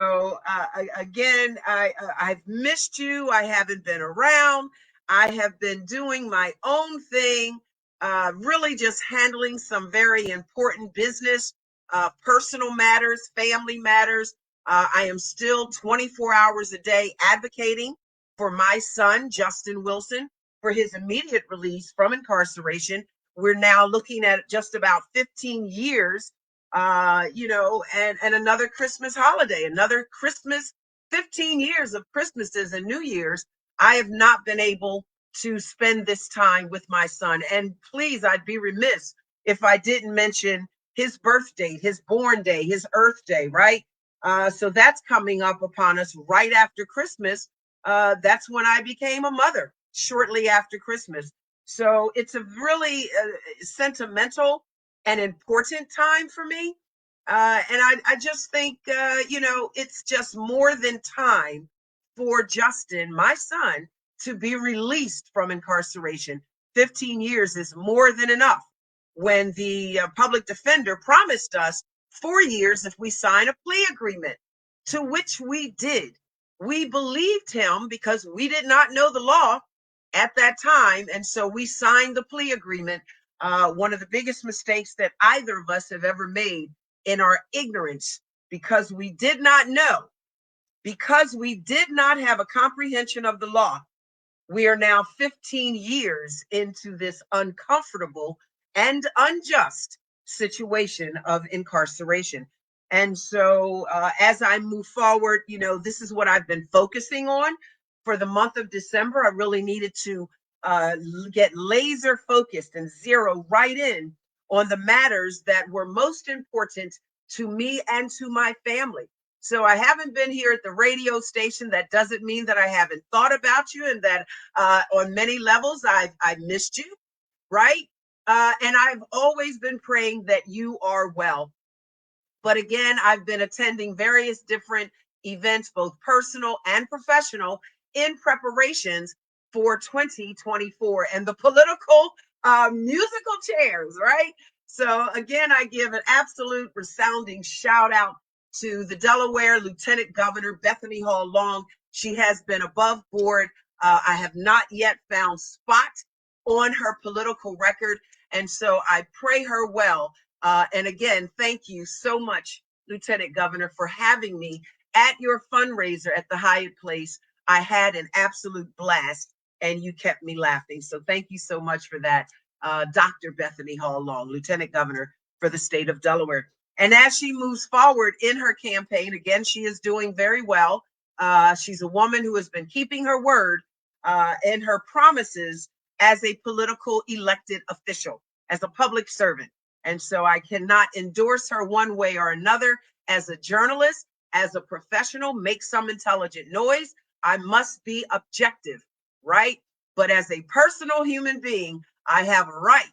So again, I've missed you. I haven't been around. I have been doing my own thing, really just handling some very important business, personal matters, family matters. I am still 24 hours a day advocating for my son, Justyn Wilson, for his immediate release from incarceration. We're now looking at just about 15 years, and another Christmas holiday, another Christmas, 15 years of Christmases and New Year's. I have not been able to spend this time with my son. And please, I'd be remiss if I didn't mention his birth date, his born day, his earth day, right? So that's coming up upon us right after Christmas. That's when I became a mother, shortly after Christmas. So it's a really sentimental an important time for me. And I just think, it's just more than time for Justyn, my son, to be released from incarceration. 15 years is more than enough. When the public defender promised us 4 years if we sign a plea agreement, to which we did. We believed him because we did not know the law at that time. And so we signed the plea agreement, one of the biggest mistakes that either of us have ever made in our ignorance, because we did not know, because we did not have a comprehension of the law. We are now 15 years into this uncomfortable and unjust situation of incarceration. And so, as I move forward, this is what I've been focusing on for the month of December. I really needed to get laser focused and zero right in on the matters that were most important to me and to my family. So I haven't been here at the radio station. That doesn't mean that I haven't thought about you, and that on many levels I've missed you, right? And I've always been praying that you are well. But again, I've been attending various different events, both personal and professional, in preparations for 2024 and the political musical chairs, right? So again, I give an absolute resounding shout out to the Delaware Lieutenant Governor Bethany Hall Long. She has been above board. I have not yet found spot on her political record. And so I pray her well. And again, thank you so much, Lieutenant Governor, for having me at your fundraiser at the Hyatt Place. I had an absolute blast, and you kept me laughing. So thank you so much for that, Dr. Bethany Hall Long, Lieutenant Governor for the state of Delaware. And as she moves forward in her campaign, again, she is doing very well. She's a woman who has been keeping her word and her promises as a political elected official, as a public servant. And so I cannot endorse her one way or another. As a journalist, as a professional, make some intelligent noise. I must be objective, right? But as a personal human being, I have a right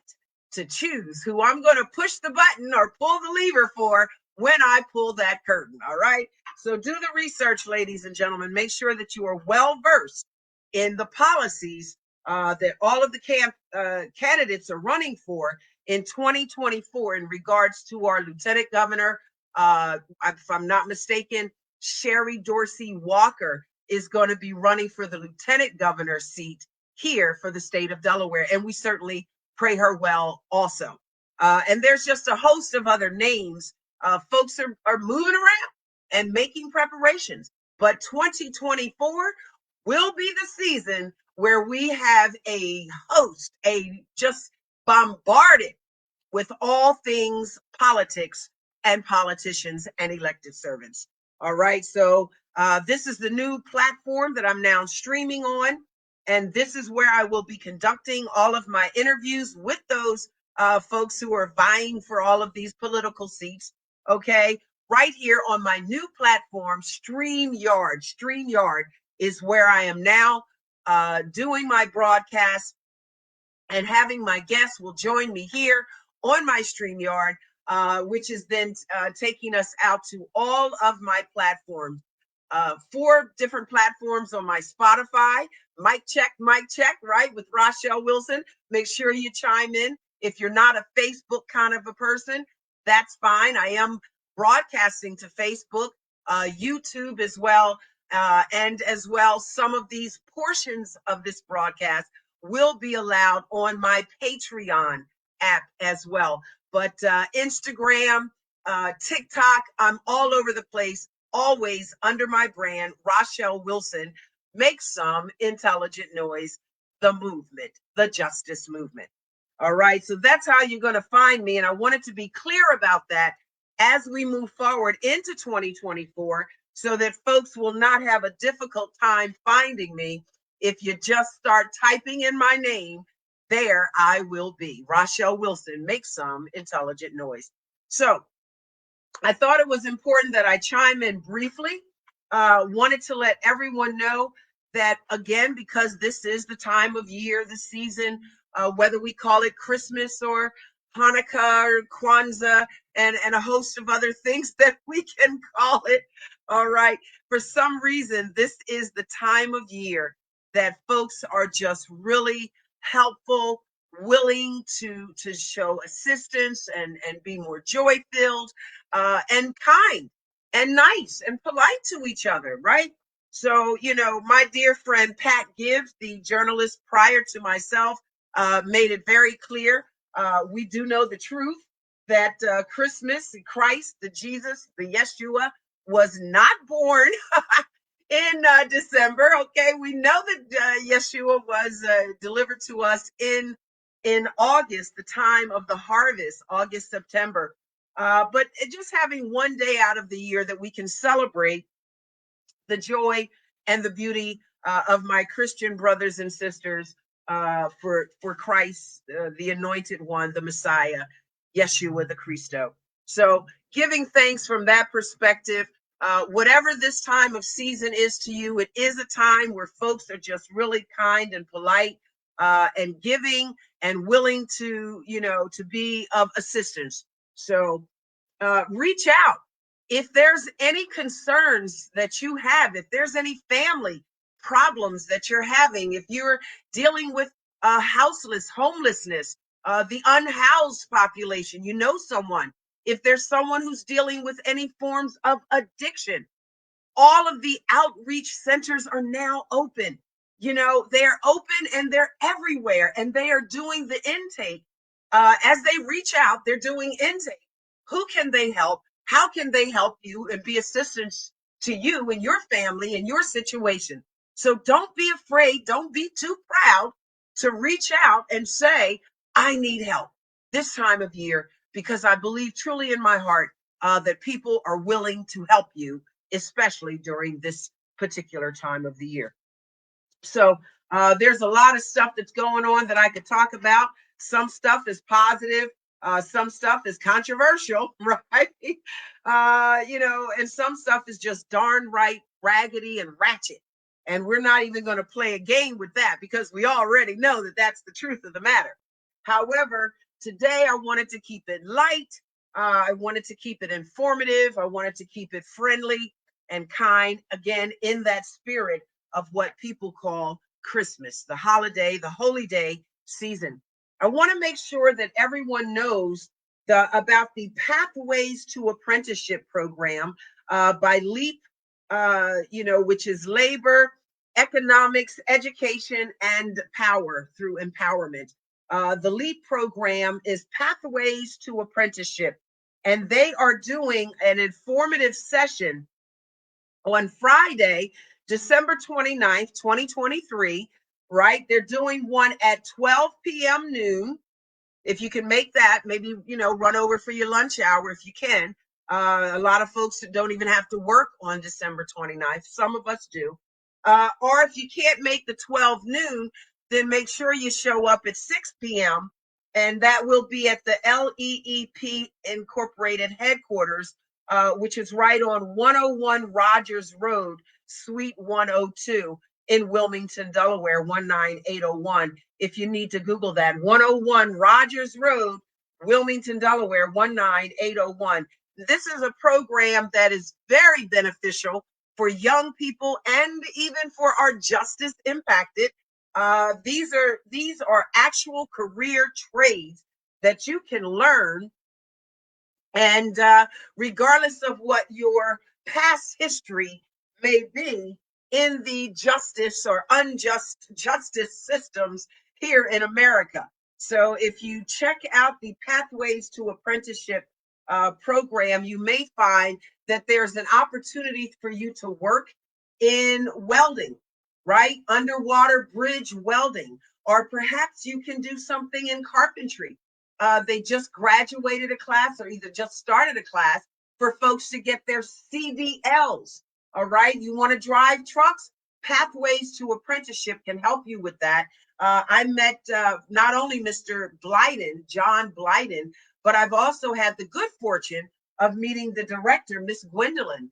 to choose who I'm going to push the button or pull the lever for when I pull that curtain, all right? So do the research, ladies and gentlemen. Make sure that you are well versed in the policies that all of the candidates are running for in 2024 in regards to our Lieutenant Governor. If I'm not mistaken, Sherry Dorsey Walker is going to be running for the Lieutenant Governor seat here for the state of Delaware. And we certainly pray her well also. And there's just a host of other names. Folks are moving around and making preparations. But 2024 will be the season where we have a host, a just bombarded with all things politics and politicians and elected servants. All right. So this is the new platform that I'm now streaming on. And this is where I will be conducting all of my interviews with those folks who are vying for all of these political seats. Okay. Right here on my new platform, StreamYard. StreamYard is where I am now doing my broadcast, and having my guests will join me here on my StreamYard, which is then taking us out to all of my platforms. 4 different platforms on my Spotify. Mic check, right, with Rachelle Wilson. Make sure you chime in. If you're not a Facebook kind of a person, that's fine. I am broadcasting to Facebook YouTube as well. And as well, some of these portions of this broadcast will be allowed on my Patreon app as well. But Instagram, TikTok, I'm all over the place, always under my brand, Rachelle Wilson. Make some intelligent noise, the movement, the justice movement. All right, so that's how you're going to find me. And I wanted to be clear about that as we move forward into 2024 so that folks will not have a difficult time finding me. If you just start typing in my name, there I will be. Rachelle Wilson, make some intelligent noise. So I thought it was important that I chime in briefly. Wanted to let everyone know that, again, because this is the time of year, the season, whether we call it Christmas or Hanukkah or Kwanzaa and a host of other things that we can call it. All right. For some reason, this is the time of year that folks are just really helpful, willing to show assistance and be more joy filled, and kind and nice and polite to each other, right? So, my dear friend Pat Gibbs, the journalist prior to myself, made it very clear. We do know the truth that Christmas, Christ, the Jesus, the Yeshua, was not born in December. Okay, we know that Yeshua was delivered to us in August, the time of the harvest, August, September. But just having one day out of the year that we can celebrate the joy and the beauty of my Christian brothers and sisters for Christ, the Anointed One, the Messiah, Yeshua the Christo. So giving thanks from that perspective. Whatever this time of season is to you, it is a time where folks are just really kind and polite and giving and willing to be of assistance. So reach out. If there's any concerns that you have, if there's any family problems that you're having, if you're dealing with houseless, homelessness, the unhoused population, someone, if there's someone who's dealing with any forms of addiction, all of the outreach centers are now open. They're open and they're everywhere, and they are doing the intake. As they reach out, they're doing intake. Who can they help? How can they help you and be assistance to you and your family and your situation? So don't be afraid. Don't be too proud to reach out and say, I need help this time of year, because I believe truly in my heart that people are willing to help you, especially during this particular time of the year. So there's a lot of stuff that's going on that I could talk about. Some stuff is positive. Some stuff is controversial, right? And some stuff is just darn right raggedy and ratchet. And we're not even going to play a game with that, because we already know that that's the truth of the matter. However, today I wanted to keep it light. I wanted to keep it informative. I wanted to keep it friendly and kind, again, in that spirit of what people call Christmas, the holiday, the holy day season. I want to make sure that everyone knows about the Pathways to Apprenticeship program by LEAP, which is Labor, Economics, Education, and Power through Empowerment. The LEAP program is Pathways to Apprenticeship, and they are doing an informative session on Friday, December 29th, 2023, right? They're doing one at 12 p.m. noon. If you can make that, maybe, run over for your lunch hour if you can. A lot of folks don't even have to work on December 29th. Some of us do. Or if you can't make the 12 noon, then make sure you show up at 6 p.m. And that will be at the LEEP Incorporated headquarters, which is right on 101 Rogers Road, Suite 102 in Wilmington, Delaware, 19801. If you need to Google that, 101 Rogers Road, Wilmington, Delaware, 19801. This is a program that is very beneficial for young people and even for our justice impacted. These are actual career trades that you can learn, and regardless of what your past history may be in the justice or unjust justice systems here in America. So if you check out the Pathways to Apprenticeship program, you may find that there's an opportunity for you to work in welding, right? Underwater bridge welding, or perhaps you can do something in carpentry. They just graduated a class or either just started a class for folks to get their CDLs. All right. You want to drive trucks? Pathways to Apprenticeship can help you with that. I met not only Mr. Blyden, John Blyden, but I've also had the good fortune of meeting the director, Miss Gwendolyn.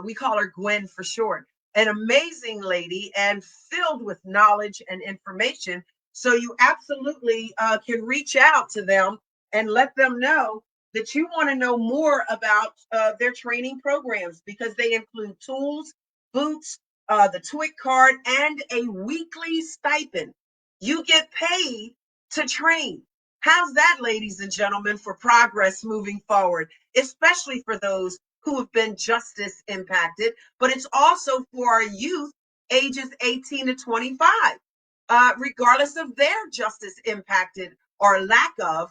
We call her Gwen for short. An amazing lady and filled with knowledge and information. So you absolutely can reach out to them and let them know that you want to know more about their training programs, because they include tools, boots, the TWIC card, and a weekly stipend. You get paid to train. How's that, ladies and gentlemen, for progress moving forward, especially for those who have been justice impacted, but it's also for our youth ages 18 to 25, regardless of their justice impacted or lack of,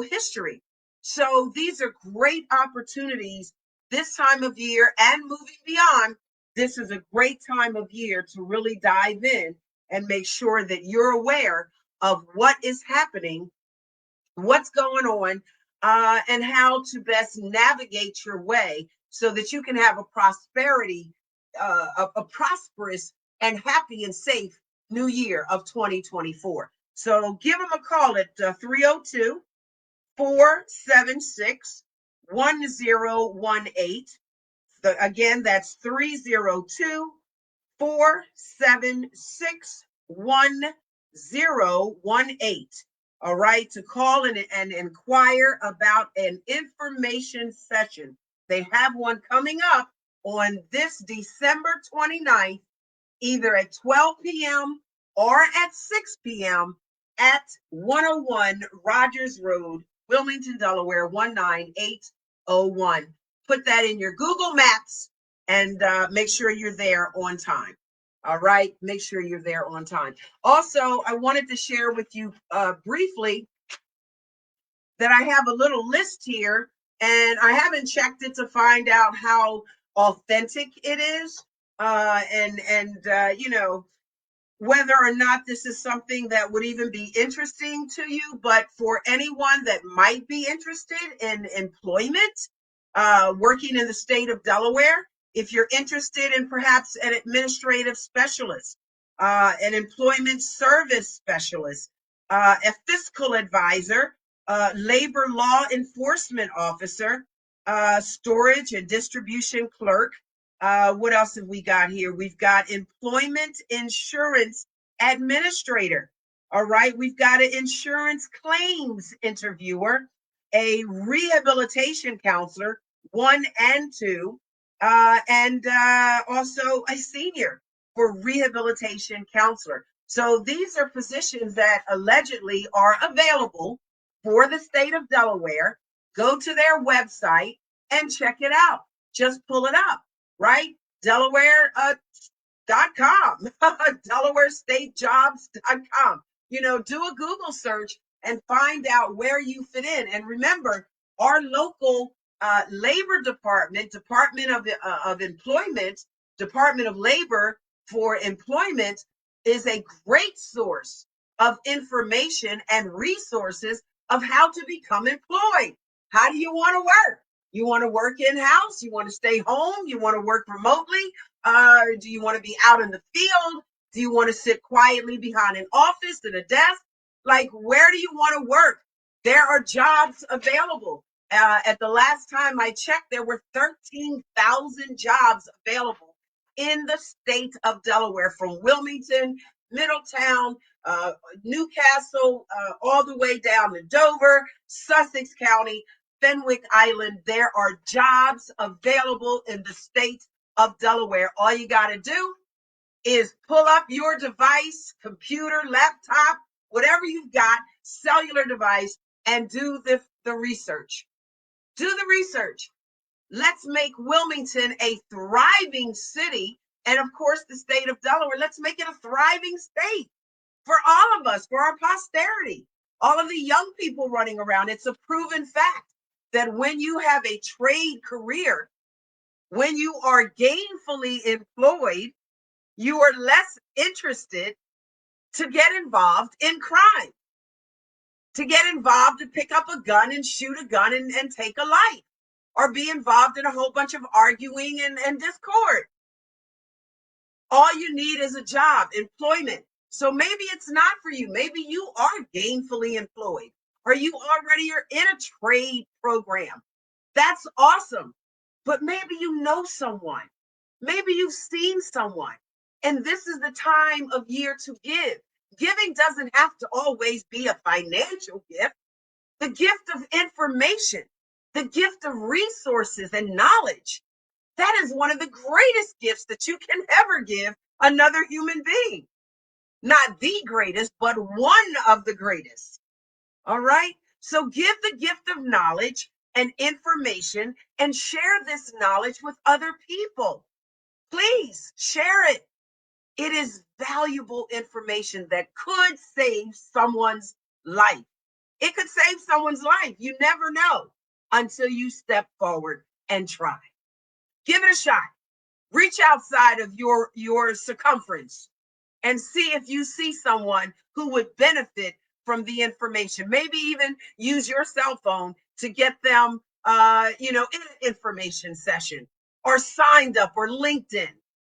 history. So these are great opportunities this time of year and moving beyond. This is a great time of year to really dive in and make sure that you're aware of what is happening, what's going on, and how to best navigate your way so that you can have a a prosperous and happy and safe new year of 2024. So give them a call at 302 476 1018. Again, that's 302 476 1018. All right, to call and inquire about an information session. They have one coming up on this December 29th, either at 12 p.m. or at 6 p.m. at 101 Rogers Road, Wilmington, Delaware, 19801. Put that in your Google Maps and make sure you're there on time. All right, make sure you're there on time. Also, I wanted to share with you briefly that I have a little list here, and I haven't checked it to find out how authentic it is. Whether or not this is something that would even be interesting to you, but for anyone that might be interested in employment, working in the state of Delaware, if you're interested in perhaps an administrative specialist, an employment service specialist, a fiscal advisor, labor law enforcement officer, storage and distribution clerk, what else have we got here? We've got employment insurance administrator. All right. We've got an insurance claims interviewer, a rehabilitation counselor, 1 and 2, and also a senior for rehabilitation counselor. So these are positions that allegedly are available for the state of Delaware. Go to their website and check it out. Just pull it up, right? Delaware.com, DelawareStateJobs.com. Do a Google search and find out where you fit in. And remember, our local labor department, Department of Employment, Department of Labor for Employment, is a great source of information and resources of how to become employed. How do you want to work? You want to work in-house? You want to stay home? You want to work remotely? Do you want to be out in the field? Do you want to sit quietly behind an office and a desk? Like, where do you want to work? There are jobs available. At the last time I checked, there were 13,000 jobs available in the state of Delaware, from Wilmington, Middletown, Newcastle, all the way down to Dover, Sussex County, Fenwick Island. There are jobs available in the state of Delaware. All you got to do is pull up your device, computer, laptop, whatever you've got, cellular device, and do the research. Do the research. Let's make Wilmington a thriving city. And of course, the state of Delaware, let's make it a thriving state for all of us, for our posterity, all of the young people running around. It's a proven fact that when you have a trade career, when you are gainfully employed, you are less interested to get involved in crime, to get involved to pick up a gun and shoot a gun and take a life, or be involved in a whole bunch of arguing and discord. All you need is a job, employment. So maybe it's not for you. Maybe you are gainfully employed, or you already are in a trade program. That's awesome. But maybe you know someone. Maybe you've seen someone. And this is the time of year to give. Giving doesn't have to always be a financial gift. The gift of information, the gift of resources and knowledge. That is one of the greatest gifts that you can ever give another human being. Not the greatest, but one of the greatest. All right? So give the gift of knowledge and information and share this knowledge with other people. Please share it. It is valuable information that could save someone's life. It could save someone's life. You never know until you step forward and try. Give it a shot. Reach outside of your circumference and see if you see someone who would benefit from the information. Maybe even use your cell phone to get them, in an information session, or signed up, or LinkedIn.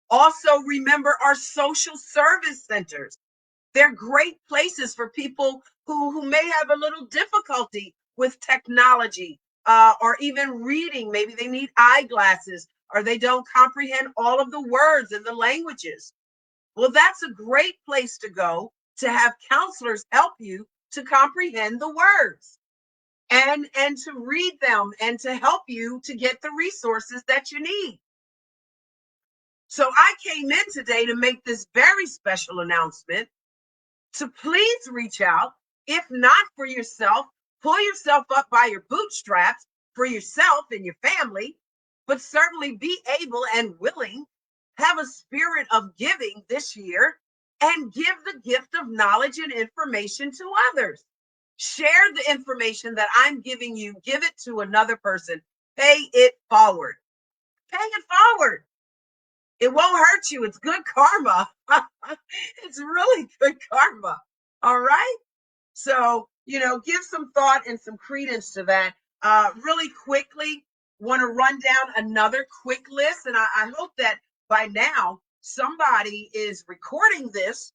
Also, remember our social service centers. They're great places for people who may have a little difficulty with technology, or even reading. Maybe they need eyeglasses, or they don't comprehend all of the words and the languages. Well, that's a great place to go to have counselors help you to comprehend the words and to read them and to help you to get the resources that you need. So I came in today to make this very special announcement to please reach out. If not for yourself, pull yourself up by your bootstraps for yourself and your family, but certainly be able and willing, have a spirit of giving this year, and give the gift of knowledge and information to others. Share the information that I'm giving you, give it to another person. Pay it forward. Pay it forward. It won't hurt you. It's good karma. It's really good karma. All right. So, give some thought and some credence to that. Really quickly, want to run down another quick list. And I hope that by now somebody is recording this,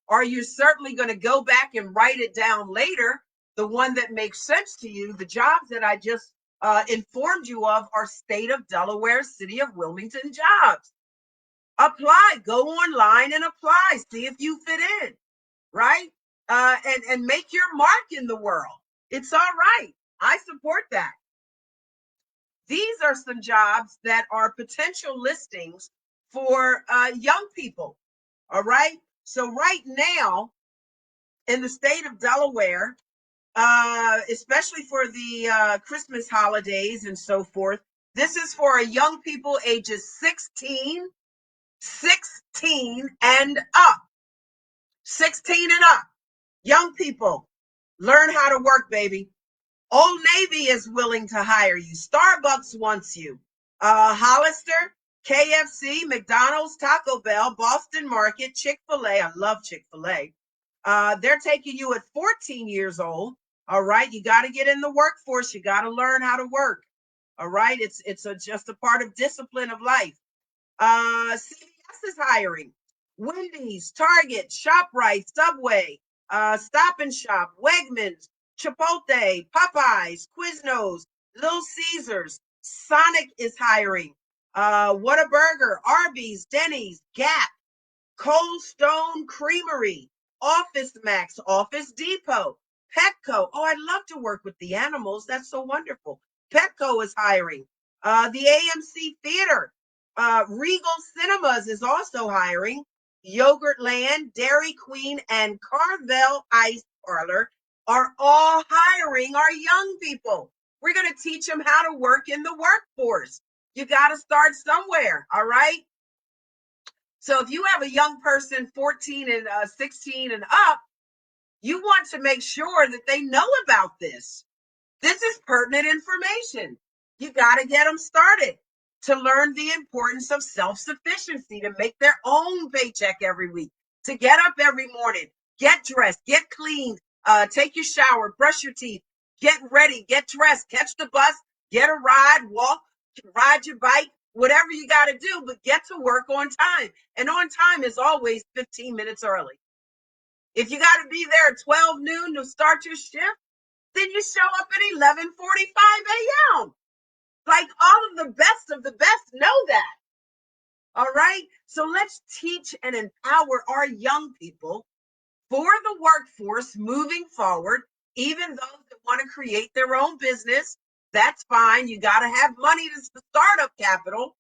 or you're certainly going to go back and write it down later. The one that makes sense to you. The jobs that I just informed you of are state of Delaware, city of Wilmington jobs. Apply, go online and apply, see if you fit in, right? And make your mark in the world. It's all right. I support that. These are some jobs that are potential listings for young people. All right. So right now in the state of Delaware, especially for the Christmas holidays and so forth, this is for young people ages 16 and up. 16 and up. Young people, learn how to work, baby. Old Navy is willing to hire you. Starbucks wants you. Hollister, KFC, McDonald's, Taco Bell, Boston Market, Chick-fil-A. I love Chick-fil-A. They're taking you at 14 years old. All right. You got to get in the workforce. You got to learn how to work. All right. It's just a part of discipline of life. CVS is hiring. Wendy's, Target, ShopRite, Subway, Stop and Shop, Wegmans, Chipotle, Popeyes, Quiznos, Little Caesars. Sonic is hiring. Whataburger, Arby's, Denny's, Gap, Cold Stone Creamery, Office Max, Office Depot, Petco. Oh, I'd love to work with the animals. That's so wonderful. Petco is hiring. The AMC Theater, Regal Cinemas is also hiring. Yogurtland, Dairy Queen, and Carvel Ice Parlor are all hiring our young people. We're going to teach them how to work in the workforce. You got to start somewhere. All right. So if you have a young person, 14 and 16 and up, you want to make sure that they know about this. This is pertinent information. You got to get them started to learn the importance of self-sufficiency, to make their own paycheck every week, to get up every morning, get dressed, get cleaned, take your shower, brush your teeth, get ready, get dressed, catch the bus, get a ride, walk, ride your bike, whatever you got to do, but get to work on time. And on time is always 15 minutes early. If you got to be there at 12 noon to start your shift, then you show up at 11:45 a.m. Like all of the best know that. All right. So let's teach and empower our young people for the workforce moving forward. Even those that want to create their own business, that's fine. You got to have money to start up capital.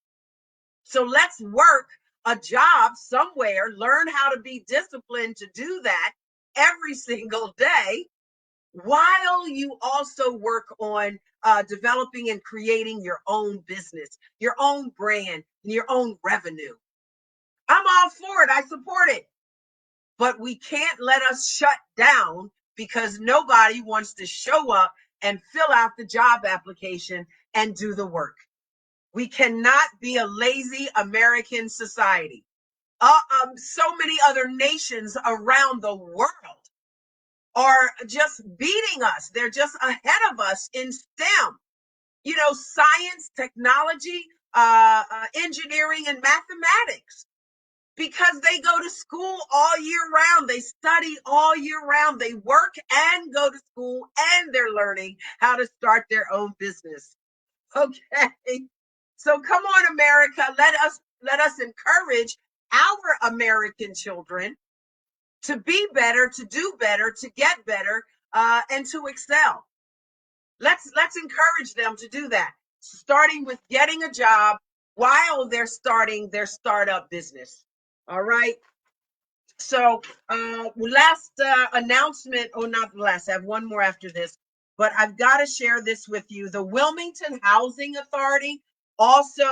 So let's work a job somewhere, learn how to be disciplined to do that every single day, while you also work on developing and creating your own business, your own brand, and your own revenue. I'm all for it. I support it. But we can't let us shut down because nobody wants to show up and fill out the job application and do the work. We cannot be a lazy American society. So many other nations around the world are just beating us. They're just ahead of us in STEM, science, technology, engineering, and mathematics, because they go to school all year round. They study all year round. They work and go to school, and they're learning how to start their own business. Okay. So come on, America. Let us encourage our American children to be better, to do better, to get better, and to excel. Let's encourage them to do that, starting with getting a job while they're starting their startup business. All right. So last announcement, not the last, I have one more after this, but I've got to share this with you. The Wilmington Housing Authority, also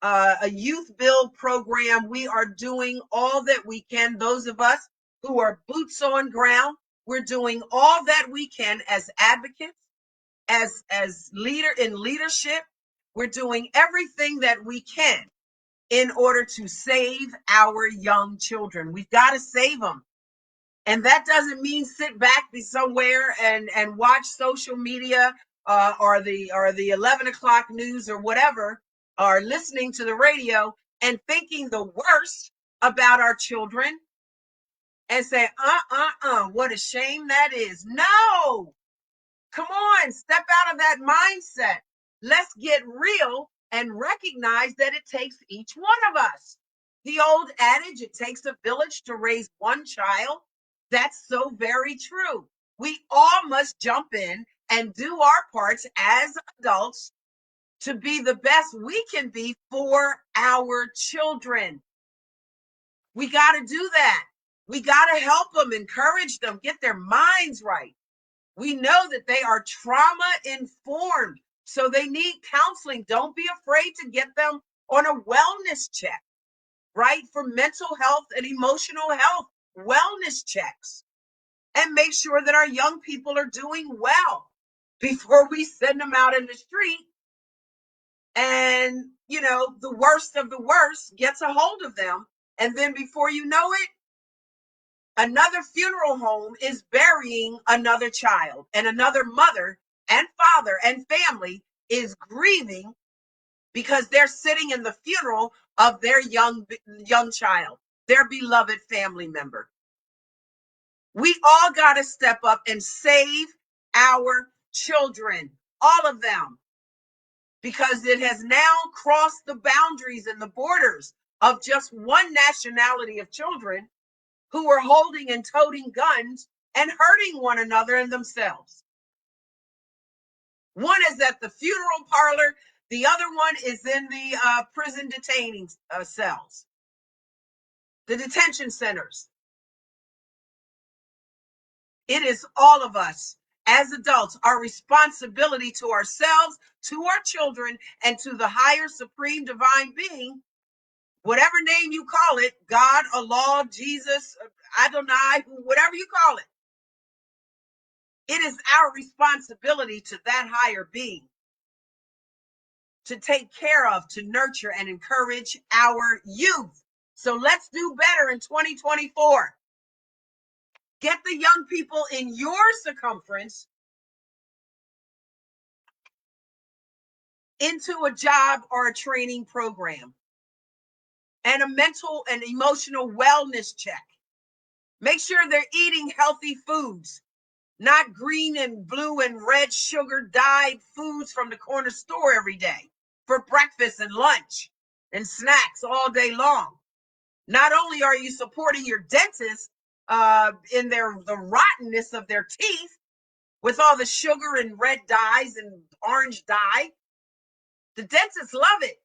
a youth build program. We are doing all that we can. Those of us who are boots on ground, we're doing all that we can as advocates, as leadership. We're doing everything that we can in order to save our young children. We've got to save them. And that doesn't mean sit back somewhere and watch social media or the 11 o'clock news or whatever, or listening to the radio and thinking the worst about our children and say, what a shame that is. No, come on, step out of that mindset. Let's get real and recognize that it takes each one of us. The old adage, it takes a village to raise one child. That's so very true. We all must jump in and do our parts as adults to be the best we can be for our children. We got to do that. We got to help them, encourage them, get their minds right. We know that they are trauma informed, so they need counseling. Don't be afraid to get them on a wellness check, right? For mental health and emotional health, wellness checks. And make sure that our young people are doing well before we send them out in the street. And, the worst of the worst gets a hold of them. And then before you know it, another funeral home is burying another child, and another mother and father and family is grieving because they're sitting in the funeral of their young child, their beloved family member. We all got to step up and save our children, all of them, because it has now crossed the boundaries and the borders of just one nationality of children who are holding and toting guns and hurting one another and themselves. One is at the funeral parlor. The other one is in the prison detaining cells, the detention centers. It is all of us. as adults, our responsibility to ourselves, to our children, and to the higher supreme divine being, whatever name you call it, God, Allah, Jesus, Adonai, whatever you call it, it is our responsibility to that higher being to take care of, to nurture, and encourage our youth. So let's do better in 2024. Get the young people in your circumference into a job or a training program and a mental and emotional wellness check. Make sure they're eating healthy foods, not green and blue and red sugar dyed foods from the corner store every day for breakfast and lunch and snacks all day long. Not only are you supporting your dentist in the rottenness of their teeth with all the sugar and red dyes and orange dye, the dentists love it,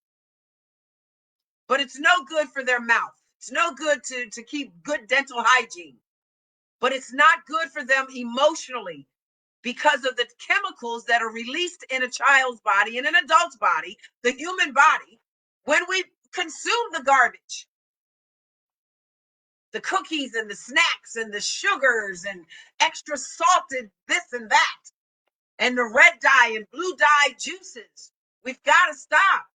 but it's no good for their mouth. It's no good to keep good dental hygiene, but it's not good for them emotionally because of the chemicals that are released in a child's body and an adult's body, the human body, when we consume the garbage, the cookies and the snacks and the sugars and extra salted this and that, and the red dye and blue dye juices. We've got to stop.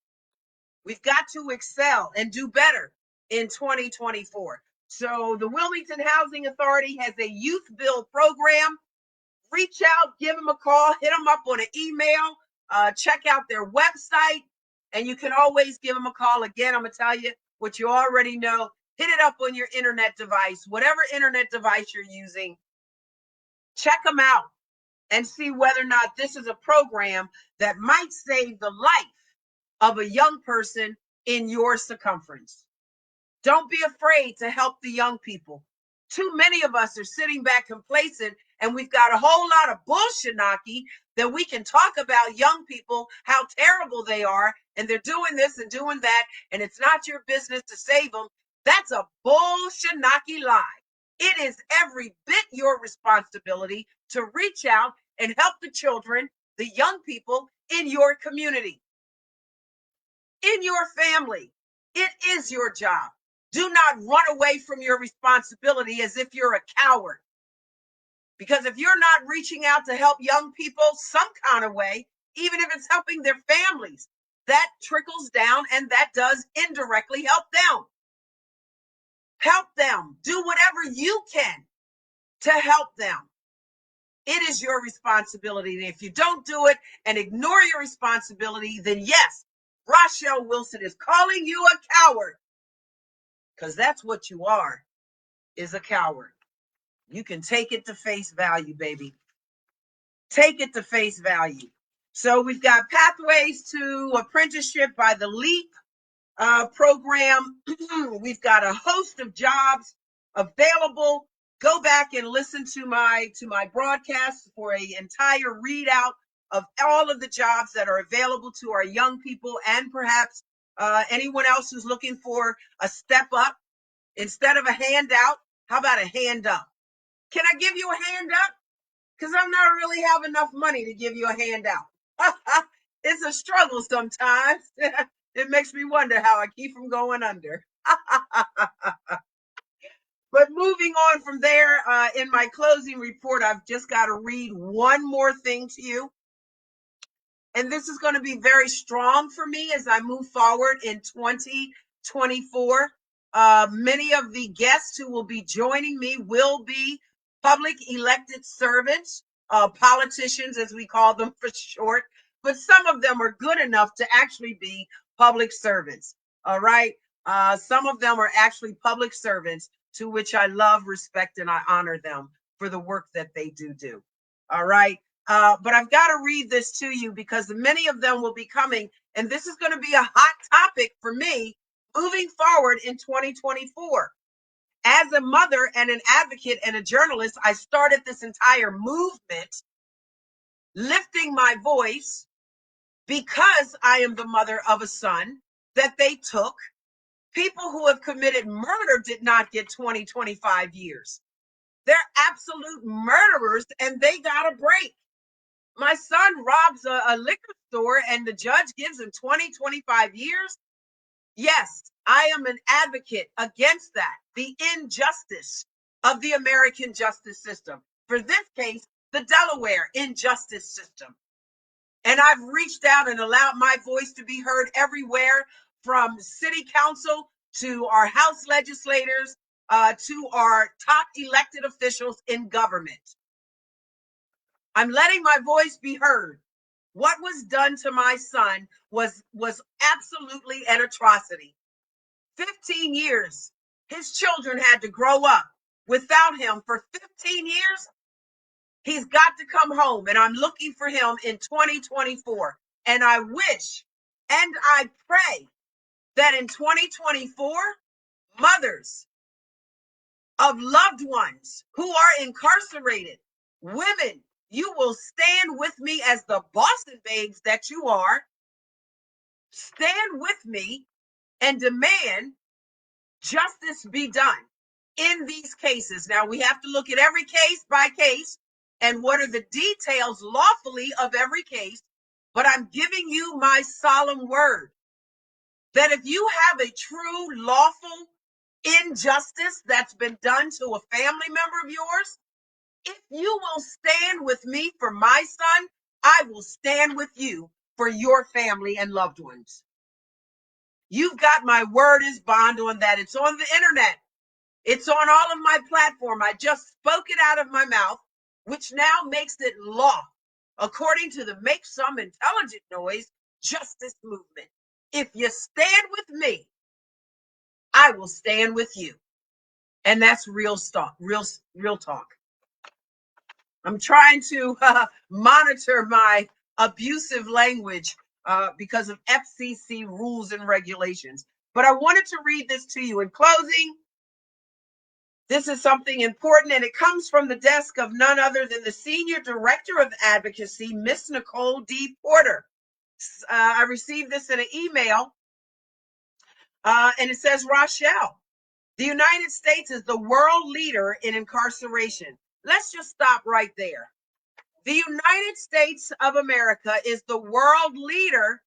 We've got to excel and do better in 2024. So the Wilmington Housing Authority has a youth build program. Reach out, give them a call, hit them up on an email, check out their website, and you can always give them a call. Again, I'm going to tell you what you already know. Hit it up on your internet device, whatever internet device you're using. Check them out and see whether or not this is a program that might save the life of a young person in your circumference. Don't be afraid to help the young people. Too many of us are sitting back complacent, and we've got a whole lot of bullshit that we can talk about young people, how terrible they are, and they're doing this and doing that, and it's not your business to save them. That's a bullshit lie. It is every bit your responsibility to reach out and help the children, the young people in your community, in your family. It is your job. Do not run away from your responsibility as if you're a coward. Because if you're not reaching out to help young people some kind of way, even if it's helping their families, that trickles down and that does indirectly help them. Help them. Do whatever you can to help them. It is your responsibility. And if you don't do it and ignore your responsibility, then yes, Rachelle Wilson is calling you a coward. Because that's what you are, is a coward. You can take it to face value, baby. Take it to face value. So we've got Pathways to Apprenticeship by the LEAP program. We've got a host of jobs available. Go back and listen to my broadcast for an entire readout of all of the jobs that are available to our young people and perhaps anyone else who's looking for a step up. Instead of a handout, how about a hand up? Can I give you a hand up? Because I'm not really have enough money to give you a handout. It's a struggle sometimes. It makes me wonder how I keep from going under. But moving on from there, in my closing report, I've just got to read one more thing to you. And this is going to be very strong for me as I move forward in 2024. Many of the guests who will be joining me will be public elected servants, politicians, as we call them for short, but some of them are good enough to actually be public servants. All right. Some of them are actually public servants, to which I love, respect, and I honor them for the work that they do. All right. But I've got to read this to you because many of them will be coming, and this is going to be a hot topic for me moving forward in 2024. As a mother and an advocate and a journalist, I started this entire movement lifting my voice because I am the mother of a son that they took. People who have committed murder did not get 20, 25 years. They're absolute murderers and they got a break. My son robs a liquor store and the judge gives him 20, 25 years. Yes, I am an advocate against that, the injustice of the American justice system. For this case, the Delaware injustice system. And I've reached out and allowed my voice to be heard everywhere, from city council to our House legislators, to our top elected officials in government. I'm letting my voice be heard. What was done to my son was absolutely an atrocity. 15 years. His children had to grow up without him for 15 years. He's got to come home, and I'm looking for him in 2024. And I wish and I pray that in 2024, mothers of loved ones who are incarcerated, women, you will stand with me as the Boston babes that you are. Stand with me and demand justice be done in these cases. Now, we have to look at every case by case and what are the details lawfully of every case. But I'm giving you my solemn word that if you have a true lawful injustice that's been done to a family member of yours, if you will stand with me for my son, I will stand with you for your family and loved ones. You've got my word as bond on that. It's on the internet. It's on all of my platform. I just spoke it out of my mouth, which now makes it law, according to the Make Some Intelligent Noise justice movement. If you stand with me, I will stand with you. And that's real talk, real talk. I'm trying to monitor my abusive language because of FCC rules and regulations. But I wanted to read this to you in closing. This is something important, and it comes from the desk of none other than the Senior Director of Advocacy, Miss Nicole D. Porter. I received this in an email, and it says, Rachelle, the United States is the world leader in incarceration. Let's just stop right there. The United States of America is the world leader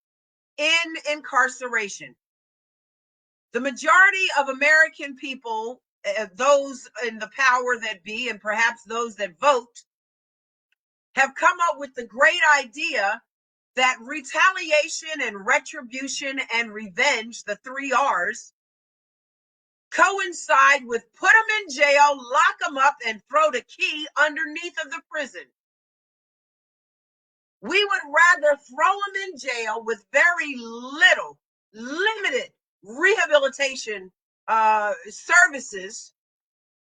in incarceration. The majority of American people, those in the power that be, and perhaps those that vote, have come up with the great idea that retaliation and retribution and revenge, the 3 R's, coincide with put them in jail, lock them up, and throw the key underneath of the prison. We would rather throw them in jail with very limited rehabilitation services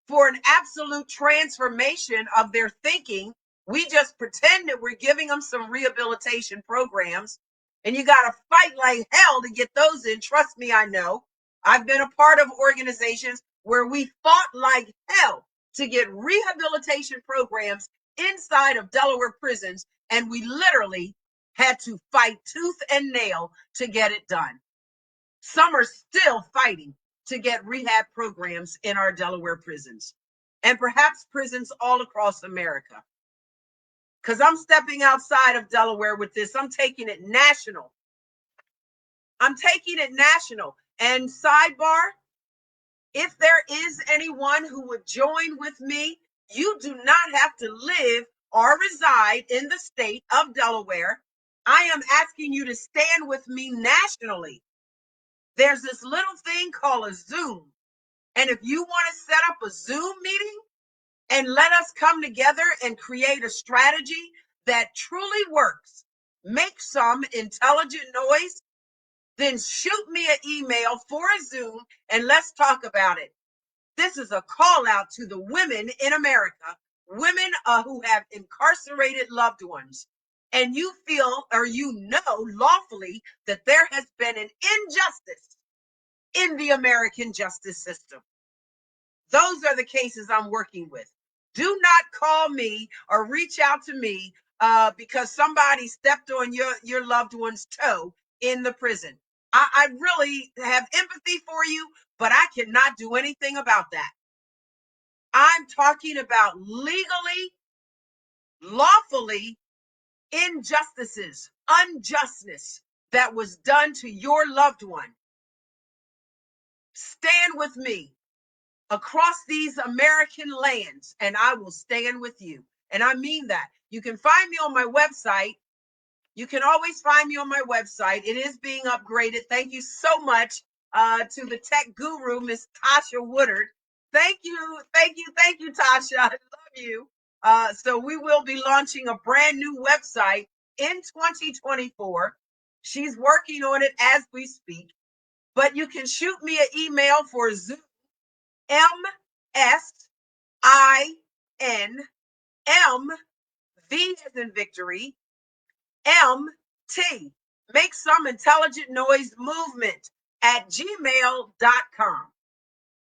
for an absolute transformation of their thinking. We just pretend that we're giving them some rehabilitation programs, and you got to fight like hell to get those in. Trust me, I know. I've been a part of organizations where we fought like hell to get rehabilitation programs inside of Delaware prisons, and we literally had to fight tooth and nail to get it done. Some are still fighting to get rehab programs in our Delaware prisons, and perhaps prisons all across America. Because I'm stepping outside of Delaware with this. I'm taking it national. I'm taking it national. And sidebar, if there is anyone who would join with me, you do not have to live or reside in the state of Delaware. I am asking you to stand with me nationally. There's this little thing called a Zoom. And if you want to set up a Zoom meeting and let us come together and create a strategy that truly works, make some intelligent noise, then shoot me an email for a Zoom and let's talk about it. This is a call out to the women in America, women who have incarcerated loved ones. And you feel or you know lawfully that there has been an injustice in the American justice system. Those are the cases I'm working with. Do not call me or reach out to me because somebody stepped on your loved one's toe in the prison. I really have empathy for you, but I cannot do anything about that. I'm talking about legally, lawfully injustices, unjustness that was done to your loved one. Stand with me across these American lands, and I will stand with you. And I mean that. You can find me on my website. You can always find me on my website. It is being upgraded. Thank you so much to the tech guru, Miss Tasha Woodard. Thank you, Tasha. I love you. So we will be launching a brand new website in 2024. She's working on it as we speak. But you can shoot me an email for Zoom, MSIN, as in victory, MT. Make some intelligent noise movement at gmail.com.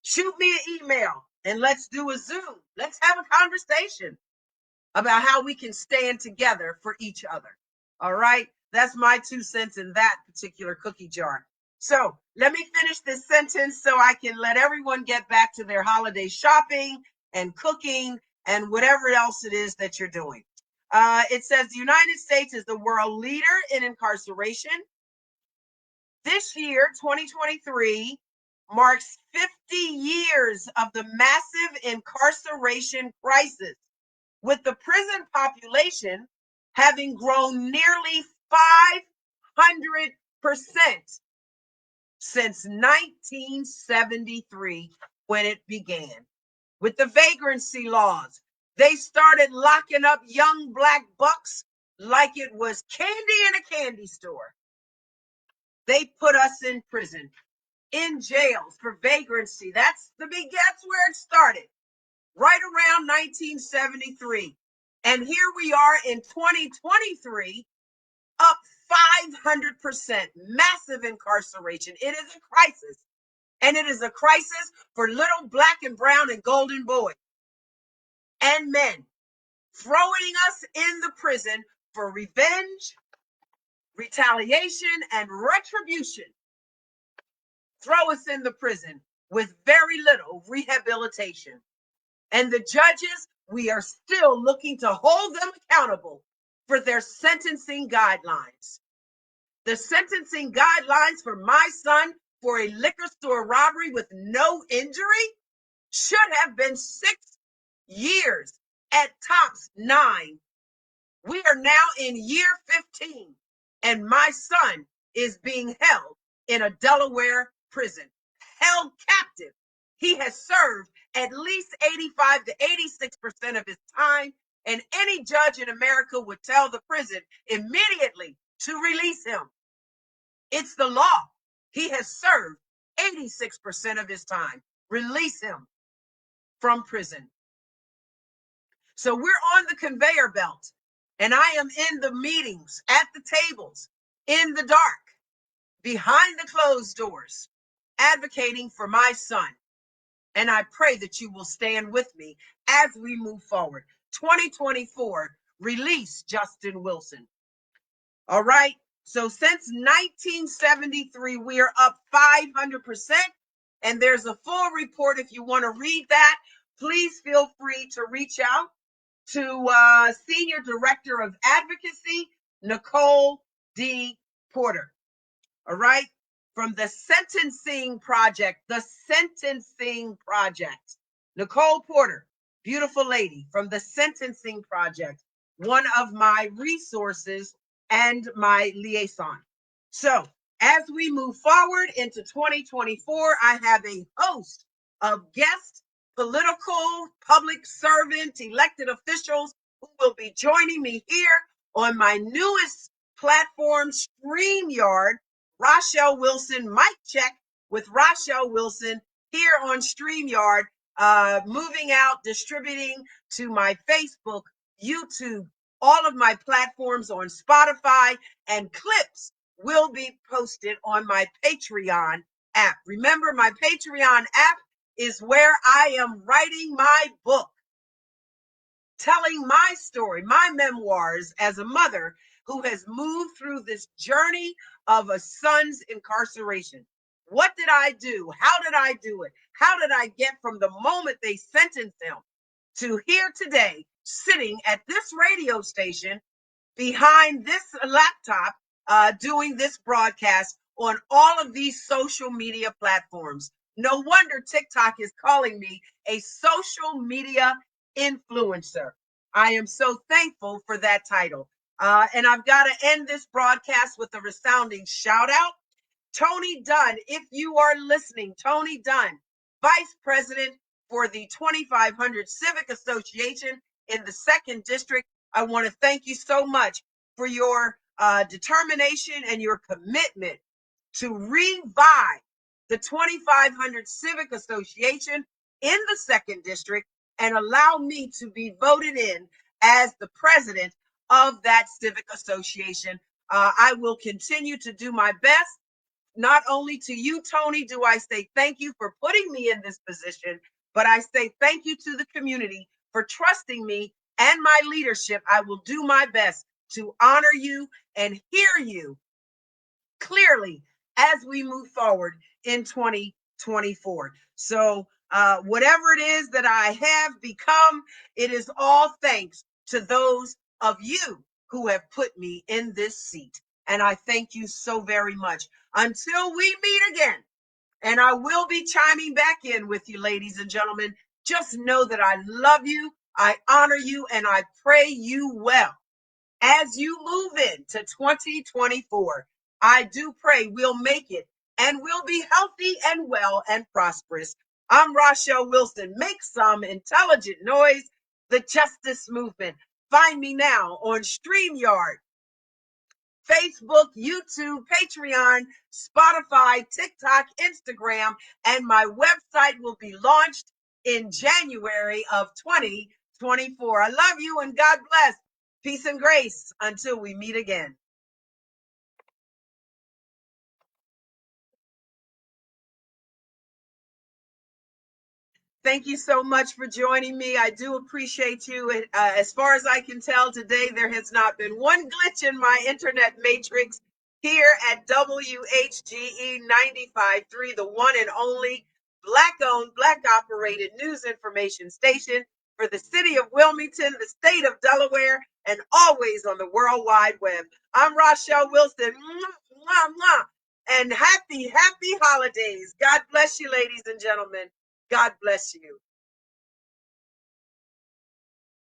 Shoot me an email and let's do a Zoom. Let's have a conversation about how we can stand together for each other. All right. That's my 2 cents in that particular cookie jar. So let me finish this sentence so I can let everyone get back to their holiday shopping and cooking and whatever else it is that you're doing. It says the United States is the world leader in incarceration. This year, 2023, marks 50 years of the massive incarceration crisis, with the prison population having grown nearly 500% since 1973 when it began. With the vagrancy laws, they started locking up young Black bucks like it was candy in a candy store. They put us in prison, in jails for vagrancy. That's where it started, right around 1973. And here we are in 2023, up 500%, massive incarceration. It is a crisis. And it is a crisis for little Black and brown and golden boys and men, throwing us in the prison for revenge, retaliation, and retribution. Throw us in the prison with very little rehabilitation. And the judges, we are still looking to hold them accountable for their sentencing guidelines. The sentencing guidelines for my son for a liquor store robbery with no injury should have been 6 years, at tops 9. We are now in year 15, and my son is being held in a Delaware prison, held captive. He has served at least 85 to 86% of his time, and any judge in America would tell the prison immediately to release him. It's the law. He has served 86% of his time. Release him from prison. So we're on the conveyor belt, and I am in the meetings, at the tables, in the dark, behind the closed doors, advocating for my son. And I pray that you will stand with me as we move forward. 2024, release Justyn Wilson. All right. So since 1973, we are up 500%. And there's a full report. If you want to read that, please feel free to reach out to Senior Director of Advocacy, Nicole D. Porter. All right. From the Sentencing Project, Nicole Porter, beautiful lady from the Sentencing Project, one of my resources and my liaison. So as we move forward into 2024, I have a host of guest political, public servant, elected officials who will be joining me here on my newest platform, StreamYard. Rachelle Wilson, mic check with Rachelle Wilson here on StreamYard, moving out, distributing to my Facebook, YouTube, all of my platforms on Spotify, and clips will be posted on my Patreon app. Remember, my Patreon app is where I am writing my book, telling my story, my memoirs as a mother who has moved through this journey of a son's incarceration. What did I do? How did I do it? How did I get from the moment they sentenced him to here today, sitting at this radio station behind this laptop, doing this broadcast on all of these social media platforms? No wonder TikTok is calling me a social media influencer. I am so thankful for that title. And I've got to end this broadcast with a resounding shout out. Tony Dunn, if you are listening, Tony Dunn, Vice President for the 2500 Civic Association in the 2nd District. I want to thank you so much for your determination and your commitment to revive the 2500 Civic Association in the 2nd District and allow me to be voted in as the president of that civic association. I will continue to do my best. Not only to you, Tony, do I say thank you for putting me in this position, but I say thank you to the community for trusting me and my leadership. I will do my best to honor you and hear you clearly as we move forward in 2024. So, whatever it is that I have become, it is all thanks to those of you who have put me in this seat. And I thank you so very much. Until we meet again, and I will be chiming back in with you, ladies and gentlemen, just know that I love you, I honor you, and I pray you well as you move into 2024. I do pray we'll make it and we'll be healthy and well and prosperous. I'm Rachelle Wilson. Make some intelligent noise. The Justice Movement. Find me now on StreamYard, Facebook, YouTube, Patreon, Spotify, TikTok, Instagram, and my website will be launched in January of 2024. I love you and God bless. Peace and grace until we meet again. Thank you so much for joining me. I do appreciate you. As far as I can tell today, there has not been one glitch in my internet matrix here at WHGE 95.3, the one and only Black-owned, Black-operated news information station for the city of Wilmington, the state of Delaware, and always on the World Wide Web. I'm Rachelle Wilson. Mwah, mwah, and happy holidays. God bless you, ladies and gentlemen. God bless you.